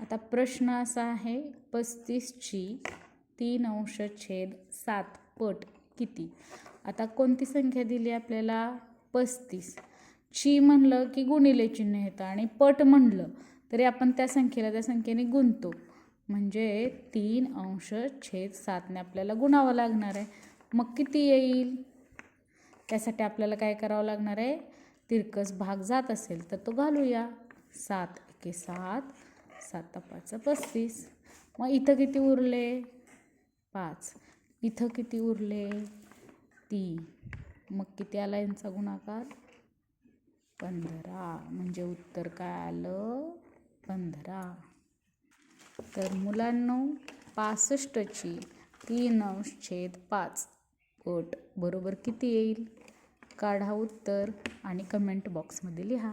आता प्रश्न असा आहे 35ची 3/7 पट किती. आता कोणती संख्या दिली आपल्याला 35. ची म्हणलं की गुणिले चिन्ह येतं आणि पट म्हणलं तरी आपण त्या संख्येने गुणतो. म्हणजे 3/7ने आपल्याला गुणावं लागणार आहे. मग किती येईल त्यासाठी आपल्याला काय करावं लागणार आहे. तिरकस भाग जात असेल तर तो घालूया. 7 × 7 7 × 5 = 35. मग इथं किती उरले 5. इथं किती उरले 3. मग किती आला यांचा गुणाकार 15. म्हणजे उत्तर काय आलं 15. तर मुलांनो 65ची 3/5 पट बरोबर किती येईल. काढा उत्तर आणि कमेंट बॉक्समध्ये लिहा.